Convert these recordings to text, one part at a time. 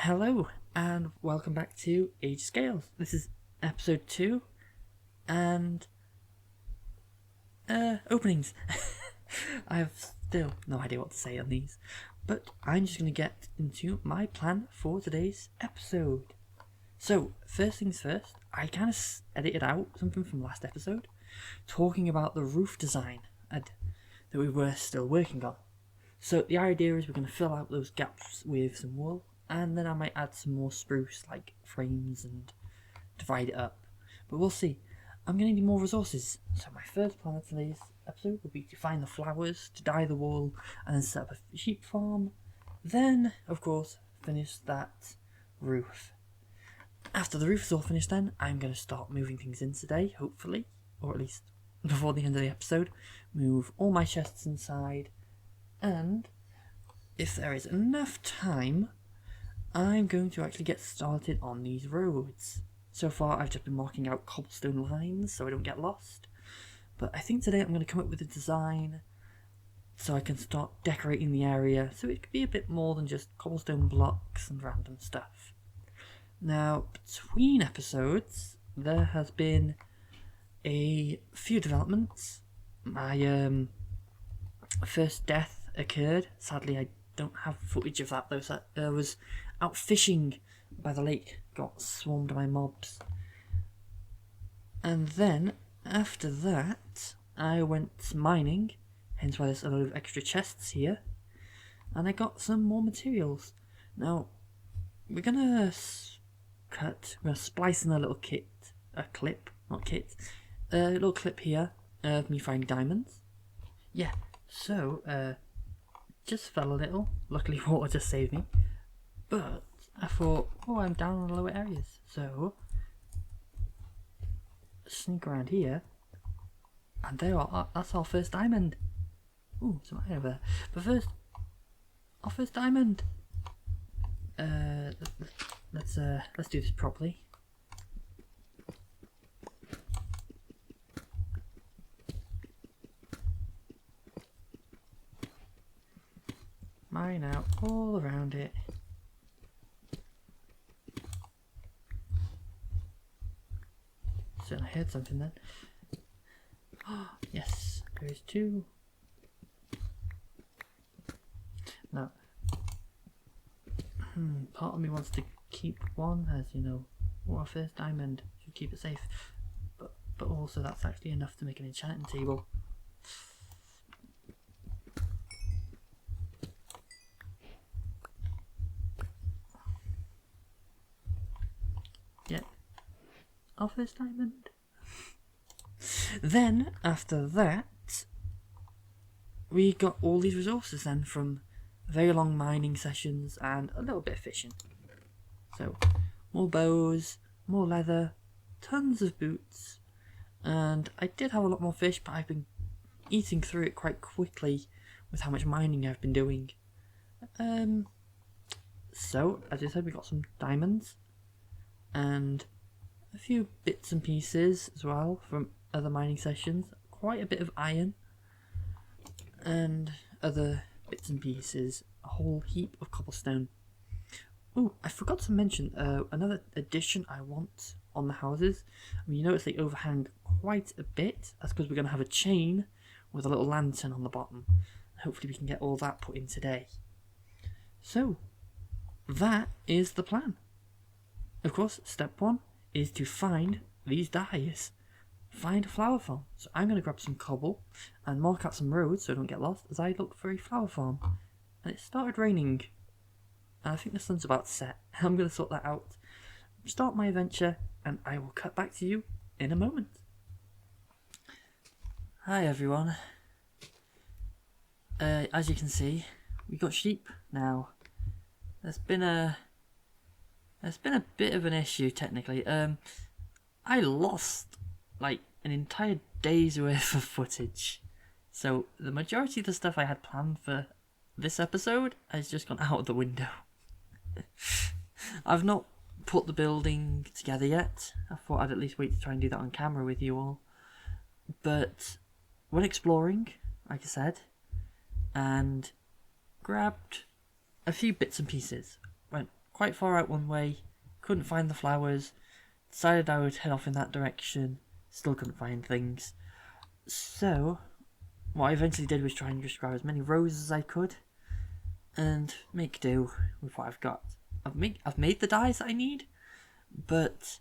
Hello and welcome back to Age Scales. This is episode 2 and openings. I have still no idea what to say on these, but I'm just going to get into my plan for today's episode. So, first things first, I kind of edited out something from last episode talking about the roof design that we were still working on. So the idea is we're going to fill out those gaps with some wool, and then I might add some more spruce like frames and divide it up. But we'll see. I'm going to need more resources. So my first plan of today's episode will be to find the flowers, to dye the wool, and then set up a sheep farm. Then, of course, finish that roof. After the roof is all finished then, I'm going to start moving things in today, hopefully, or at least before the end of the episode. Move all my chests inside. And if there is enough time, I'm going to actually get started on these roads. So far I've just been marking out cobblestone lines so I don't get lost. But I think today I'm going to come up with a design so I can start decorating the area so it could be a bit more than just cobblestone blocks and random stuff. Now, between episodes, there has been a few developments. My first death occurred. Sadly, I don't have footage of that though. So I was out fishing by the lake, got swarmed by mobs, and then after that I went mining, hence why there's a lot of extra chests here, and I got some more materials. Now we're gonna splice in a little little clip here of me finding diamonds. Yeah. So, just fell a little. Luckily water just saved me. But I thought, I'm down in the lower areas. So, sneak around here. And there are, that's our first diamond. Ooh, some iron over there. But first, our first diamond. Let's do this properly. Mine out all around it. So I heard something then. Oh, yes, there is 2. Now, part of me wants to keep one, as you know, our first diamond, should keep it safe. But also that's actually enough to make an enchanting table. Yeah, our first diamond. Then, after that, we got all these resources then from very long mining sessions and a little bit of fishing. So, more bows, more leather, tons of boots, and I did have a lot more fish, but I've been eating through it quite quickly with how much mining I've been doing. So, as I said, we got some diamonds and a few bits and pieces as well from other mining sessions, quite a bit of iron and other bits and pieces, a whole heap of cobblestone. Oh, I forgot to mention another addition I want on the houses. I mean, you notice they overhang quite a bit. That's because we're going to have a chain with a little lantern on the bottom. Hopefully we can get all that put in today. So, that is the plan. Of course, step 1 is to find these dyes. Find a flower farm. So I'm going to grab some cobble and mark out some roads so I don't get lost as I look for a flower farm. And it started raining. And I think the sun's about to set. I'm going to sort that out, start my adventure, and I will cut back to you in a moment. Hi everyone. As you can see, we got sheep now. There's been a bit of an issue technically. I lost like an entire day's worth of footage. So the majority of the stuff I had planned for this episode has just gone out of the window. I've not put the building together yet. I thought I'd at least wait to try and do that on camera with you all. But went exploring, like I said, and grabbed a few bits and pieces. Went quite far out one way, couldn't find the flowers, decided I would head off in that direction, still couldn't find things. So, what I eventually did was try and just grab as many roses as I could, and make do with what I've got. I've made the dyes that I need, but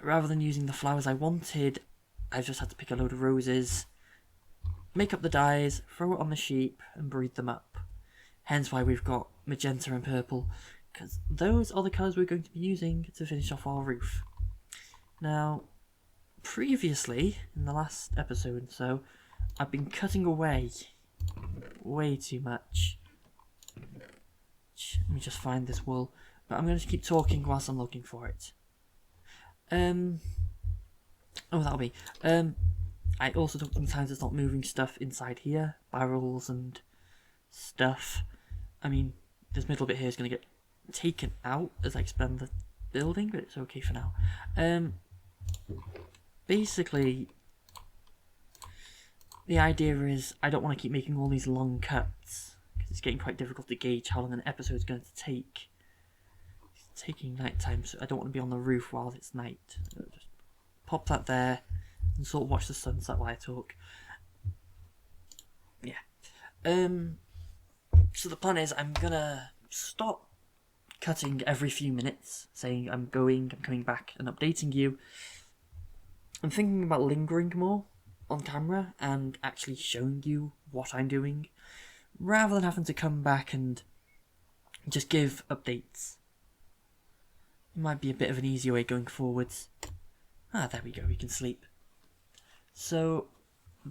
rather than using the flowers I wanted, I've just had to pick a load of roses, make up the dyes, throw it on the sheep, and breed them up. Hence why we've got magenta and purple, because those are the colours we're going to be using to finish off our roof. Now, previously, in the last episode or so, I've been cutting away way too much. Let me just find this wool, but I'm going to keep talking whilst I'm looking for it. Oh, that'll be. I also took some time to start moving stuff inside here, barrels and stuff. I mean, this middle bit here is going to get taken out as I expand the building, but it's okay for now. Basically, the idea is I don't want to keep making all these long cuts, because it's getting quite difficult to gauge how long an episode is going to take. It's taking night time, so I don't want to be on the roof while it's night. Just pop that there and sort of watch the sunset while I talk. Yeah. So the plan is I'm gonna stop cutting every few minutes, saying I'm coming back and updating you. I'm thinking about lingering more on camera and actually showing you what I'm doing, rather than having to come back and just give updates. It might be a bit of an easier way going forwards. Ah, there we go, we can sleep. So,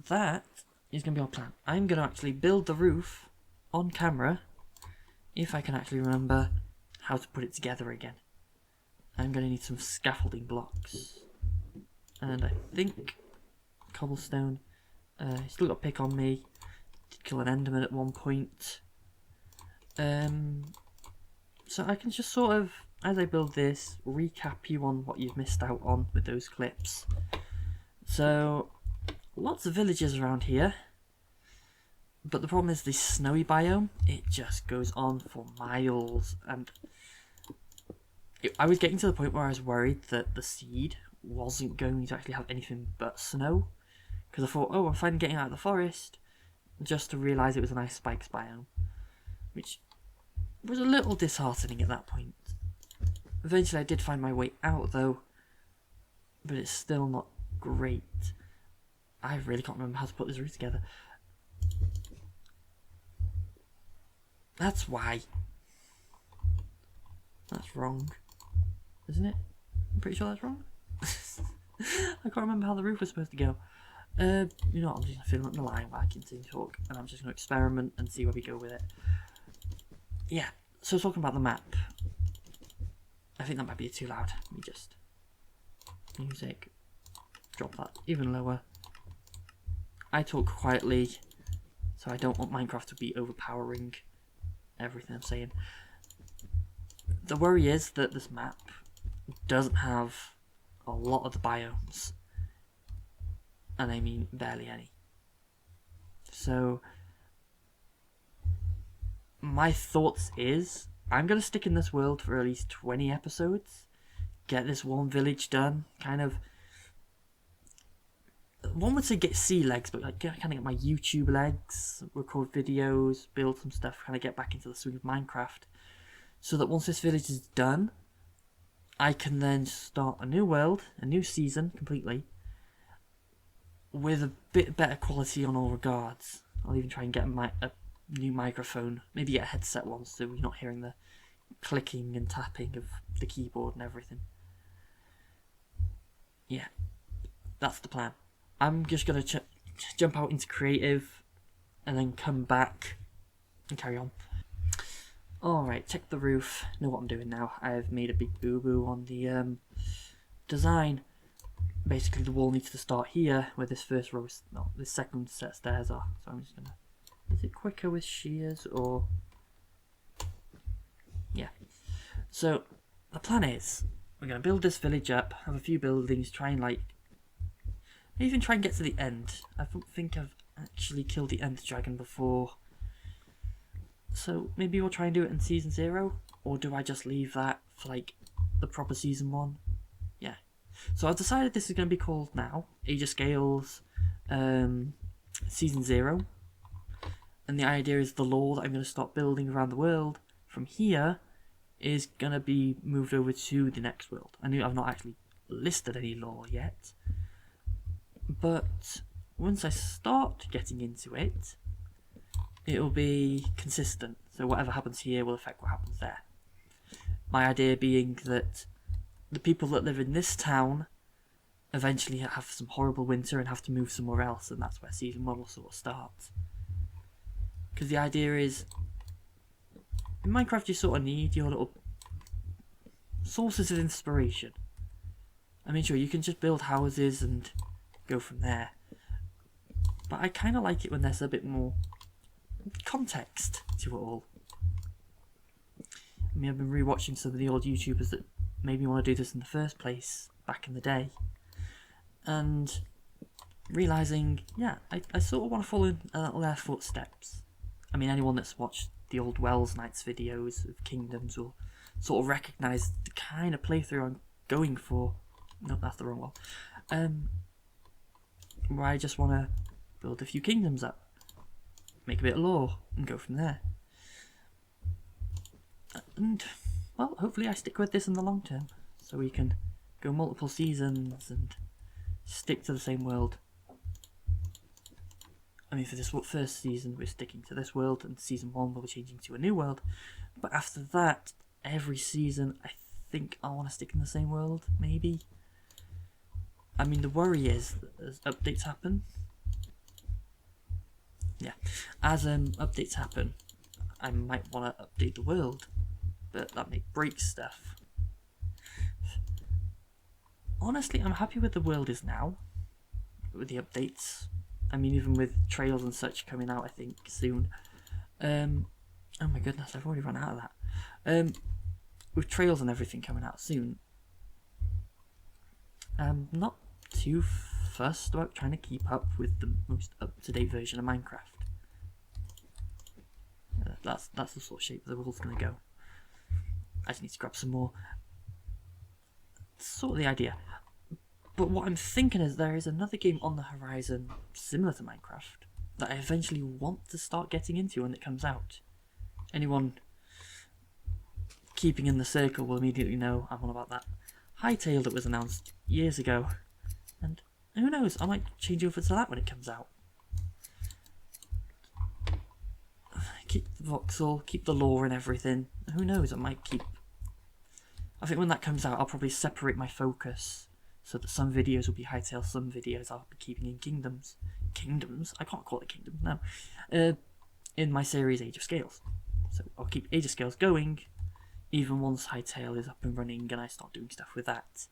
that is going to be our plan. I'm going to actually build the roof on camera, if I can actually remember how to put it together again. I'm going to need some scaffolding blocks. And I think cobblestone. Still got a pick on me. Did kill an enderman at one point. So I can just sort of, as I build this, recap you on what you've missed out on with those clips. So, lots of villages around here. But the problem is the snowy biome, it just goes on for miles. And I was getting to the point where I was worried that the seed wasn't going to actually have anything but snow, because I thought, oh, I'm finally getting out of the forest, just to realise it was a nice spikes biome, which was a little disheartening at that point. Eventually I did find my way out though, but it's still not great. I really can't remember how to put this roof together. That's why. That's wrong, isn't it? I'm pretty sure that's wrong. I can't remember how the roof was supposed to go. You know what, I'm just going to fill up the line while I continue to talk, and I'm just going to experiment and see where we go with it. Yeah, so talking about the map. I think that might be too loud. Let me just... Music. Drop that even lower. I talk quietly, so I don't want Minecraft to be overpowering everything I'm saying. The worry is that this map doesn't have a lot of the biomes, and I mean barely any. So my thoughts is I'm going to stick in this world for at least 20 episodes, get this one village done, kind of, one would say get sea legs, but like kind of get my YouTube legs, record videos, build some stuff, kind of get back into the swing of Minecraft, so that once this village is done, I can then start a new world, a new season completely, with a bit better quality on all regards. I'll even try and get a new microphone, maybe get a headset one, so we're not hearing the clicking and tapping of the keyboard and everything. Yeah, that's the plan. I'm just going to jump out into creative and then come back and carry on. Alright, check the roof. Know what I'm doing now. I've made a big boo-boo on the design. Basically, the wall needs to start here where this first row, no, this second set of stairs are. So I'm just going to... Is it quicker with shears or... Yeah. So, the plan is, we're going to build this village up, have a few buildings, try and like... Maybe even try and get to the end. I don't think I've actually killed the Ender Dragon before. So maybe we'll try and do it in Season 0. or do I just leave that for like the proper season 1? Yeah. So I've decided this is going to be called now Age of Scales Season 0. And the idea is the lore that I'm going to start building around the world from here is going to be moved over to the next world. I know I've not actually listed any lore yet, but once I start getting into it, it'll be consistent. So whatever happens here will affect what happens there. My idea being that the people that live in this town eventually have some horrible winter and have to move somewhere else, and that's where season 1 will sort of start. Because the idea is, in Minecraft you sort of need your little sources of inspiration. I mean, sure, you can just build houses and go from there, but I kind of like it when there's a bit more context to it all. I mean, I've been rewatching some of the old YouTubers that made me want to do this in the first place back in the day, and realising, yeah, I sort of want to follow in their footsteps. I mean, anyone that's watched the old Wells Knights videos of Kingdoms will sort of recognise the kind of playthrough I'm going for. No, that's the wrong one. Where I just want to build a few kingdoms up, make a bit of lore, and go from there. And, well, hopefully I stick with this in the long term, so we can go multiple seasons and stick to the same world. I mean, for this first season, we're sticking to this world, and season 1 we'll be changing to a new world. But after that, every season, I think I want to stick in the same world, maybe. I mean, the worry is that as updates happen, updates happen, I might want to update the world, but that may break stuff. Honestly, I'm happy with the world is now, with the updates. I mean, even with trails and such coming out, I think, soon. Oh my goodness, I've already run out of that. With trails and everything coming out soon, I'm not too fussed about trying to keep up with the most up-to-date version of Minecraft. That's the sort of shape the world's going to go. I just need to grab some more. That's sort of the idea. But what I'm thinking is there is another game on the horizon similar to Minecraft that I eventually want to start getting into when it comes out. Anyone keeping in the circle will immediately know I'm on about that Hightail that was announced years ago. And who knows, I might change over to that when it comes out. Keep the voxel, keep the lore and everything. Who knows, I think when that comes out I'll probably separate my focus, so that some videos will be Hightail, some videos I'll be keeping in Kingdoms. Kingdoms? I can't call it Kingdoms now. In my series Age of Scales. So I'll keep Age of Scales going, even once Hightail is up and running and I start doing stuff with that.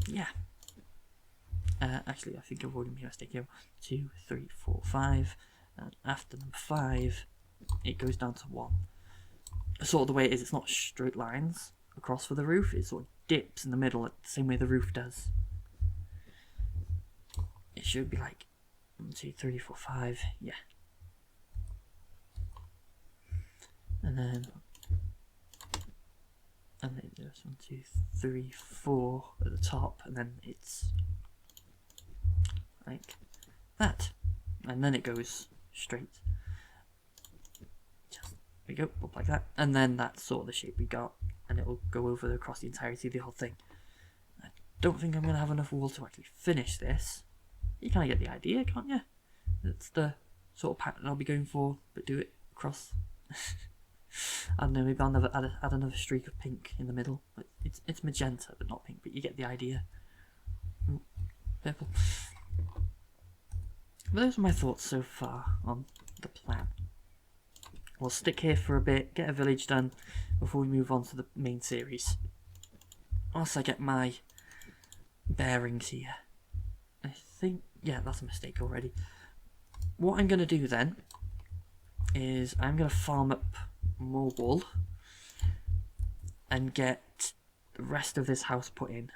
Yeah. Actually, I think I've already made a mistake here. 2, 3, 4, 5. And after number 5, it goes down to 1. Sort of the way it is, it's not straight lines across for the roof, it sort of dips in the middle the same way the roof does. It should be like 1, 2, 3, 4, 5, yeah. And then there's 1, 2, 3, 4 at the top, and then it's like that, and then it goes straight. Just there we go, up like that, and then that's sort of the shape we got, and it will go over across the entirety of the whole thing. I don't think I'm going to have enough wall to actually finish this. You kind of get the idea, can't you? It's the sort of pattern I'll be going for, but do it across. I don't know, maybe I'll never add another streak of pink in the middle. It's magenta, but not pink, but you get the idea. Ooh, purple. But those are my thoughts so far on the plan. We'll stick here for a bit, get a village done, before we move on to the main series. Whilst I get my bearings here. I think, yeah, that's a mistake already. What I'm going to do then is I'm going to farm up more wool and get the rest of this house put in.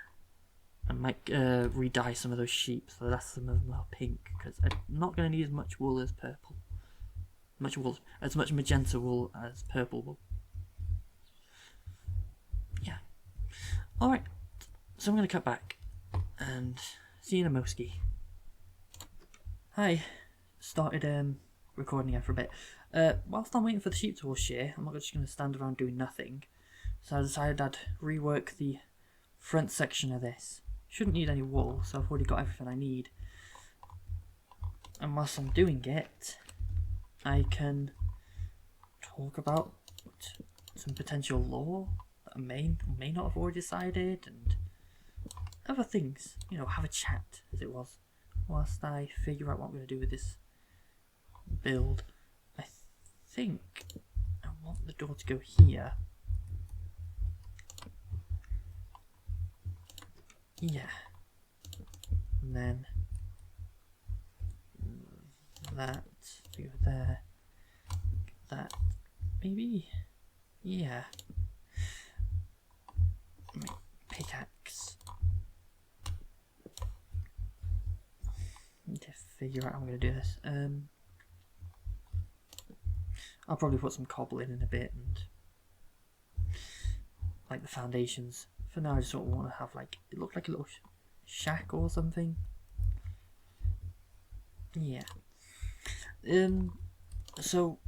I might re-dye some of those sheep so that's some of them are pink, because I'm not going to need as much wool as purple. much wool, as much magenta wool as purple wool. Yeah. Alright, so I'm going to cut back and see you in a moski. Hi, started recording again for a bit. Whilst I'm waiting for the sheep to all shear, I'm not just going to stand around doing nothing. So I decided I'd rework the front section of this. Shouldn't need any wool, so I've already got everything I need. And whilst I'm doing it, I can talk about some potential lore that I may not have already decided, and other things. You know, have a chat, as it was, whilst I figure out what I'm going to do with this build. I think I want the door to go here. Yeah. And then that to go there. That. Maybe. Yeah. Pickaxe. Need to figure out how I'm going to do this. I'll probably put some cobble in a bit and like the foundations. For now, I just sort of want to have like it looked like a little shack or something. Yeah. So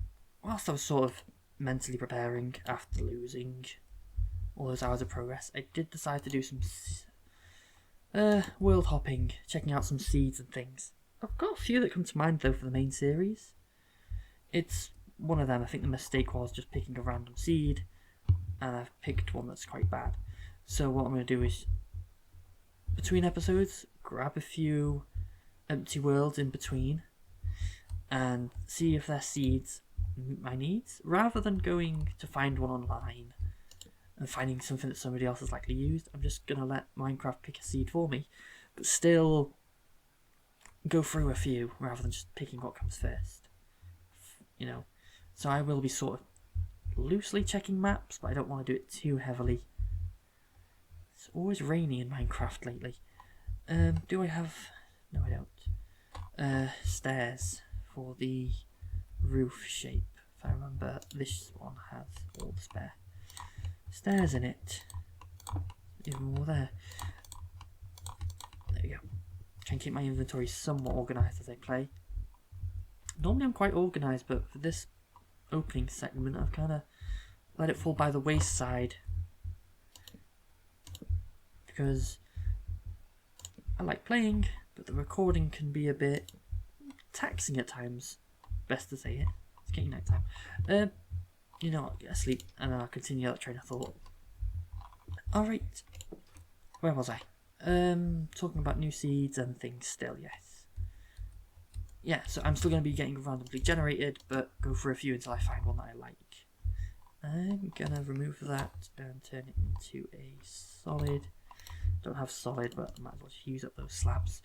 whilst I was sort of mentally preparing after losing all those hours of progress, I did decide to do some world hopping, checking out some seeds and things. I've got a few that come to mind though for the main series. It's one of them. I think the mistake was just picking a random seed, and I've picked one that's quite bad. So what I'm going to do is, between episodes, grab a few empty worlds in between and see if their seeds meet my needs, rather than going to find one online and finding something that somebody else has likely used. I'm just going to let Minecraft pick a seed for me, but still go through a few rather than just picking what comes first. You know, so I will be sort of loosely checking maps, but I don't want to do it too heavily. It's always rainy in Minecraft lately. Do I have... No, I don't. Stairs for the roof shape. If I remember, this one has all the spare stairs in it. Even more there. There we go. Try and keep my inventory somewhat organised as I play. Normally I'm quite organised, but for this opening segment I've kind of let it fall by the wayside. Because I like playing, but the recording can be a bit taxing at times. Best to say it. It's getting night time. You know, I'll get asleep and I'll continue that train of thought. Alright. Where was I? Talking about new seeds and things still, yes. Yeah, so I'm still going to be getting randomly generated, but go for a few until I find one that I like. I'm going to remove that and turn it into a solid. Don't have solid, but I might as well just use up those slabs.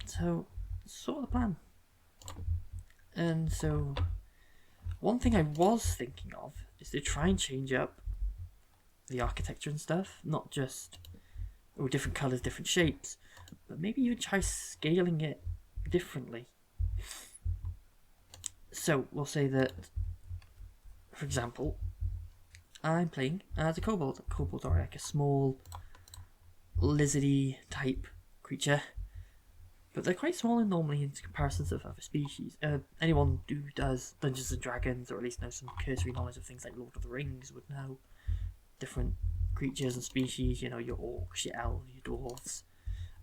So, sort of the plan. And so, one thing I was thinking of is to try and change up the architecture and stuff. Not just different colours, different shapes, but maybe even try scaling it differently. So, we'll say that, for example, I'm playing as a kobold. Kobolds are like a small, lizardy type creature, but they're quite small and normally in comparison to other species. Anyone who does Dungeons and Dragons, or at least knows some cursory knowledge of things like Lord of the Rings, would know different creatures and species. You know, your orcs, your elves, your dwarves.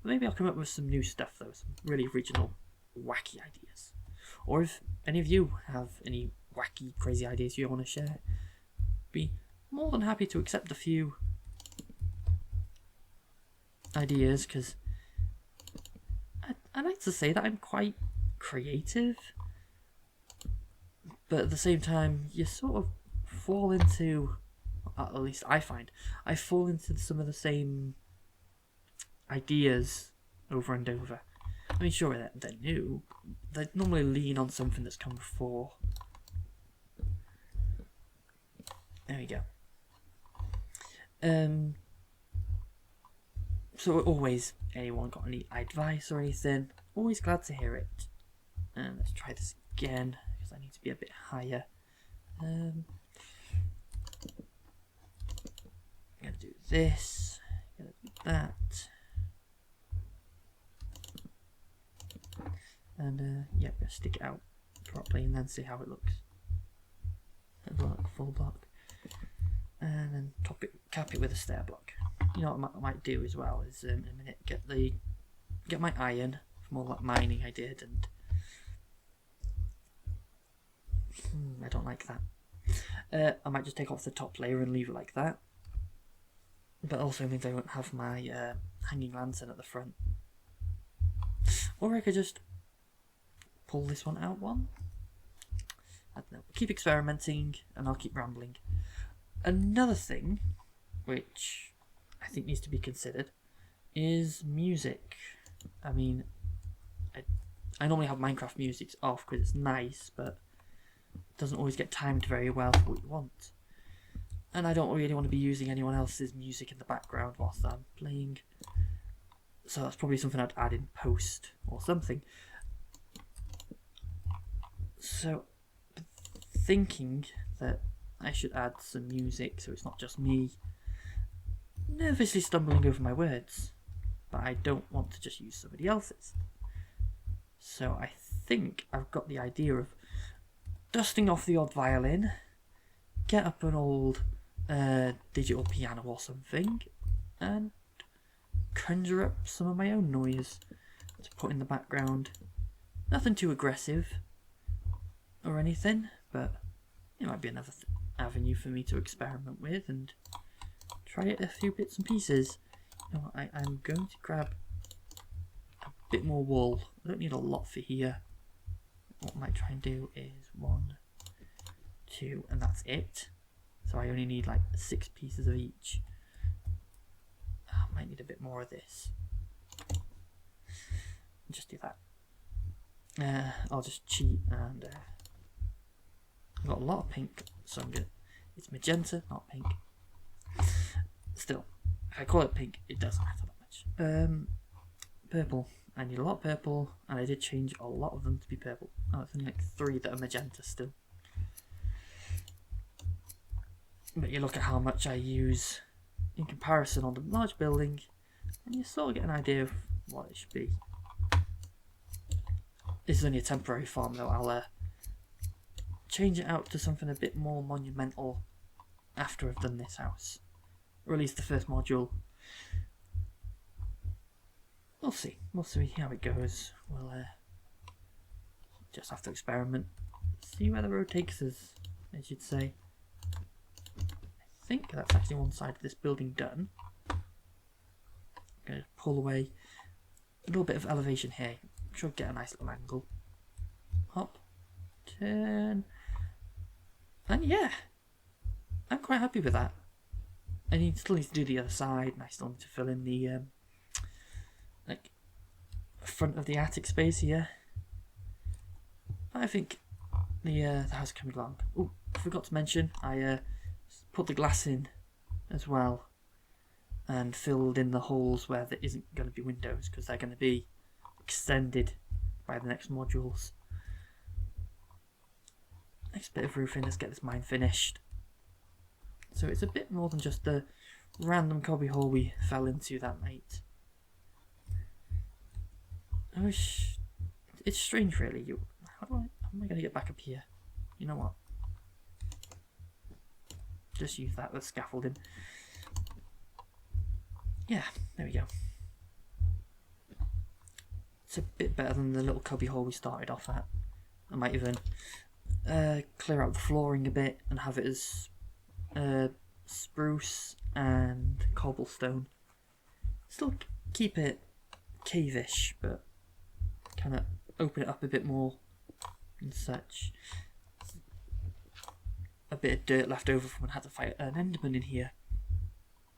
But maybe I'll come up with some new stuff though, some really original, wacky ideas. Or if any of you have any wacky, crazy ideas you want to share, be more than happy to accept a few ideas, because I like to say that I'm quite creative, but at the same time you sort of fall into, at least I find, I fall into some of the same ideas over and over. I mean, sure, they're new. They normally lean on something that's come before. There we go. So always, anyone got any advice or anything, always glad to hear it. And let's try this again, because I need to be a bit higher. I'm going to do this, I'm going to do that. And yeah, I'm going to stick it out properly and then see how it looks. Block, full block. And then cap it with a stair block. You know what I might do as well is in a minute get my iron from all that mining I did, and I don't like that. I might just take off the top layer and leave it like that, but also means I won't have my hanging lantern at the front. Or I could just pull this one out one. I don't know. Keep experimenting and I'll keep rambling. Another thing which I think needs to be considered is music. I mean, I normally have Minecraft music off because it's nice, but it doesn't always get timed very well for what you want. And I don't really want to be using anyone else's music in the background whilst I'm playing. So that's probably something I'd add in post or something. So, thinking that I should add some music so it's not just me nervously stumbling over my words, but I don't want to just use somebody else's. So I think I've got the idea of dusting off the odd violin, get up an old digital piano or something, and conjure up some of my own noise to put in the background. Nothing too aggressive or anything, but it might be another avenue for me to experiment with and try it a few bits and pieces. You know, I'm going to grab a bit more wool. I don't need a lot for here. What I might try and do is 1, 2, and that's it. So I only need like 6 pieces of each. I might need a bit more of this. Just do that. I'll just cheat and I've got a lot of pink, so I'm good. It's magenta, not pink. Still, if I call it pink, it doesn't matter that much. Purple. I need a lot of purple, and I did change a lot of them to be purple. Oh, it's only like 3 that are magenta still. But you look at how much I use in comparison on the large building, and you sort of get an idea of what it should be. This is only a temporary farm though. I'll change it out to something a bit more monumental after I've done this house. Or at least the first module. We'll see how it goes. We'll just have to experiment. See where the road takes us, as you'd say. I think that's actually one side of this building done. I'm going to pull away a little bit of elevation here. Should get a nice little angle. Hop, turn, and yeah, I'm quite happy with that. I still need to do the other side, and I still need to fill in the like front of the attic space here. I think the house coming along. Oh, I forgot to mention, I put the glass in as well, and filled in the holes where there isn't going to be windows because they're going to be extended by the next modules. Next bit of roofing, let's get this mine finished. So it's a bit more than just the random cubby hole we fell into that night. I wish... It's strange really. How am I going to get back up here? You know what? Just use that with scaffolding. Yeah, there we go. It's a bit better than the little cubby hole we started off at. I might even clear out the flooring a bit and have it as spruce and cobblestone. Still keep it cave-ish, but kind of open it up a bit more and such. A bit of dirt left over from when I had to fight an enderman in here.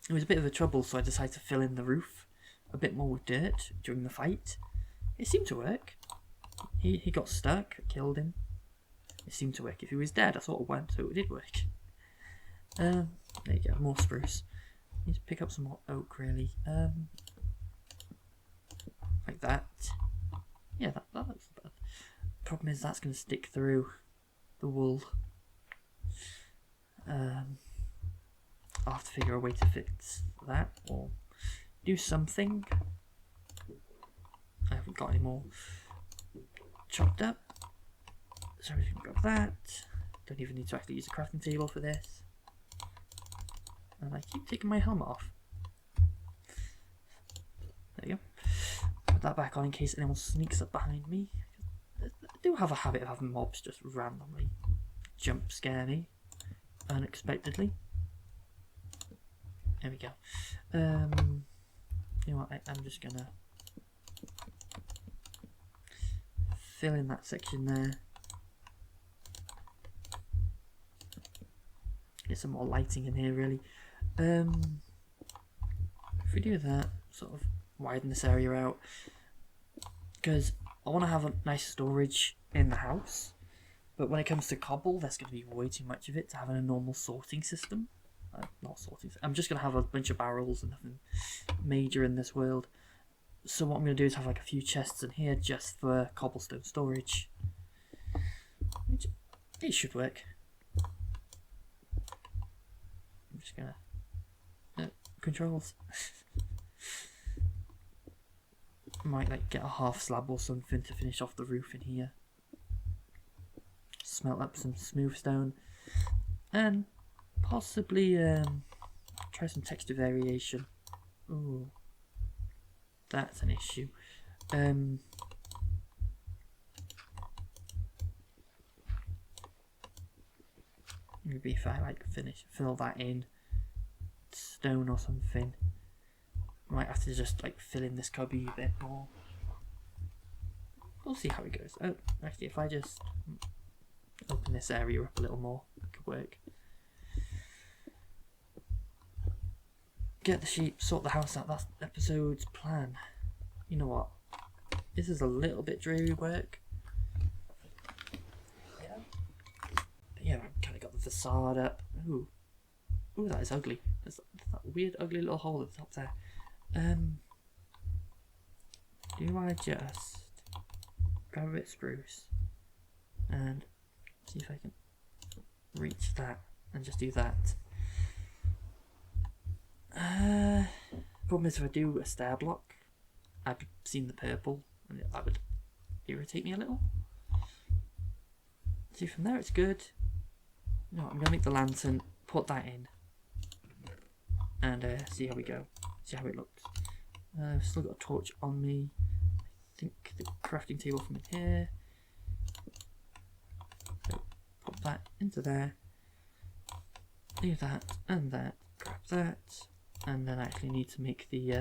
It was a bit of a trouble, so I decided to fill in the roof a bit more with dirt during the fight. It seemed to work. He got stuck, I killed him. It seemed to work. If he was dead, I sort of went, so it did work. There you go, more spruce. Need to pick up some more oak, really. Like that. Yeah, that looks bad. Problem is that's going to stick through the wool. I'll have to figure a way to fix that or do something. I haven't got any more chopped up, so we can grab that. Don't even need to actually use a crafting table for this. And I keep taking my helmet off. There you go. Put that back on in case anyone sneaks up behind me. I do have a habit of having mobs just randomly jump scare me unexpectedly. There we go. You know what? I'm just gonna fill in that section there. Get some more lighting in here, really. If we do that, sort of widen this area out, because I want to have a nice storage in the house, but when it comes to cobble, there's going to be way too much of it to have in a normal sorting system. Not sorting. I'm just going to have a bunch of barrels and nothing major in this world. So what I'm going to do is have like a few chests in here just for cobblestone storage. Which, it should work. I'm just going to... controls. Might like get a half slab or something to finish off the roof in here. Smelt up some smooth stone. And possibly try some texture variation. Ooh, that's an issue. Maybe if I like fill that in stone or something. Might have to just like fill in this cubby a bit more. We'll see how it goes. Oh, actually, if I just open this area up a little more, it could work. Get the sheep, sort the house out. That's the episode's plan. You know what? This is a little bit dreary work. Yeah, I've kind of got the facade up. Ooh, that is ugly. There's that weird, ugly little hole at the top there. Do I just grab a bit of spruce and see if I can reach that and just do that? Problem is, if I do a stair block, I've seen the purple and that would irritate me a little. See, from there it's good. No, I'm gonna make the lantern, put that in, and see how we go. See how it looks. I've still got a torch on me. I think the crafting table from in here. So put that into there. Do that and that. Grab that, and then I actually need to make the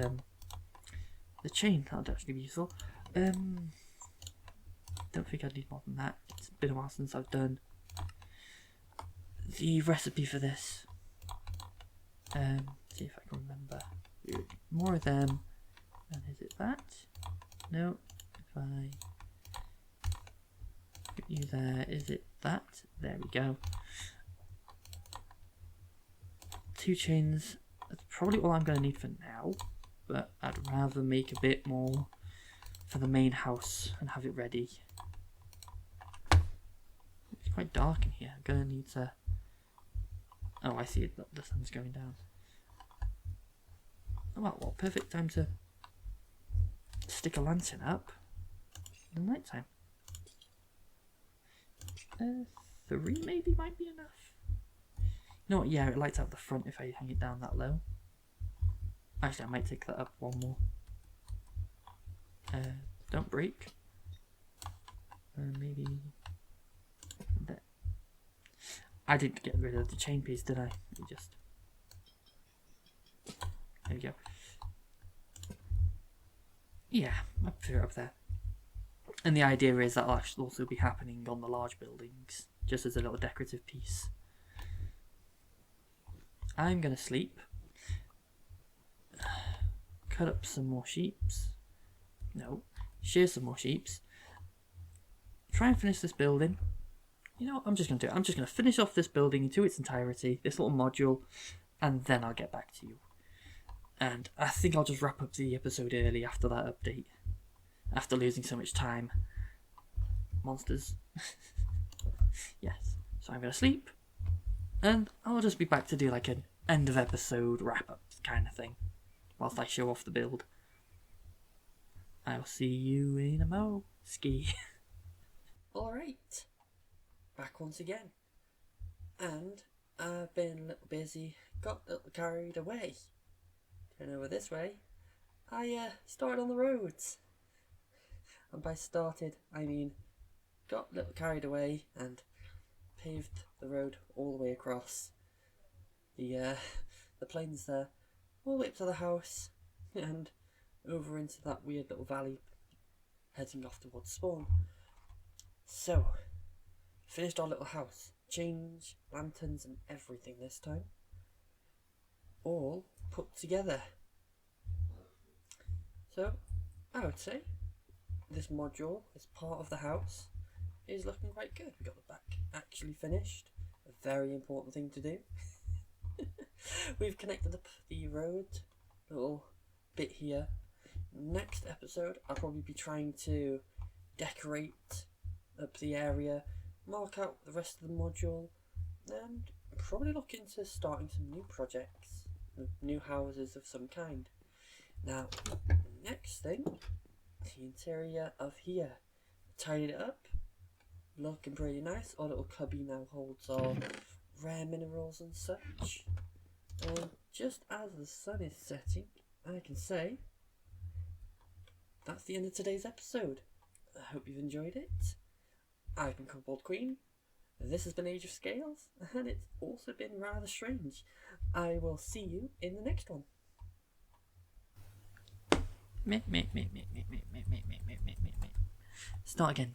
chain. That'd actually be useful. Don't think I'd need more than that. It's been a while since I've done the recipe for this. See if I can remember. More of them. And is it that? No. If I put you there, is it that? There we go. 2 chains. That's probably all I'm going to need for now. But I'd rather make a bit more for the main house and have it ready. It's quite dark in here. I'm going to need to... Oh, I see it. The sun's going down. Oh, well, perfect time to stick a lantern up in the night time. 3 maybe might be enough. You know what? Yeah, it lights out the front if I hang it down that low. Actually, I might take that up one more. Don't break. Maybe there. I didn't get rid of the chain piece, did I? Let me just... There we go. Yeah, I'll put it up there. And the idea is that'll actually also be happening on the large buildings, just as a little decorative piece. I'm gonna sleep. Cut up some more sheeps. No, shear some more sheeps. Try and finish this building. You know what I'm just gonna do? I'm just gonna finish off this building into its entirety, this little module, and then I'll get back to you. And I think I'll just wrap up the episode early after that update. After losing so much time monsters. Yes. So I'm going to sleep. And I'll just be back to do like an end of episode wrap up kind of thing. Whilst I show off the build. I'll see you in a mo. Ski. Alright. Back once again. And I've been a little busy. Got a little carried away. Turn over this way. I started on the roads. And by started, I mean got a little carried away and paved the road all the way across the plains there, all the way up to the house and over into that weird little valley heading off towards spawn. So, finished our little house. Change lanterns and everything this time. All put together. So, I would say this module, this part of the house, is looking quite good. We got the back actually finished. A very important thing to do. We've connected up the road, little bit here. Next episode, I'll probably be trying to decorate up the area, mark out the rest of the module, and probably look into starting some new projects, new houses of some kind. Now, next thing, the interior of here. Tidied it up, looking pretty nice. Our little cubby now holds our rare minerals and such. And just as the sun is setting, I can say that's the end of today's episode. I hope you've enjoyed it. I've been Cobalt Queen. This has been Age of Scales, and it's also been rather strange. I will see you in the next one. Start again.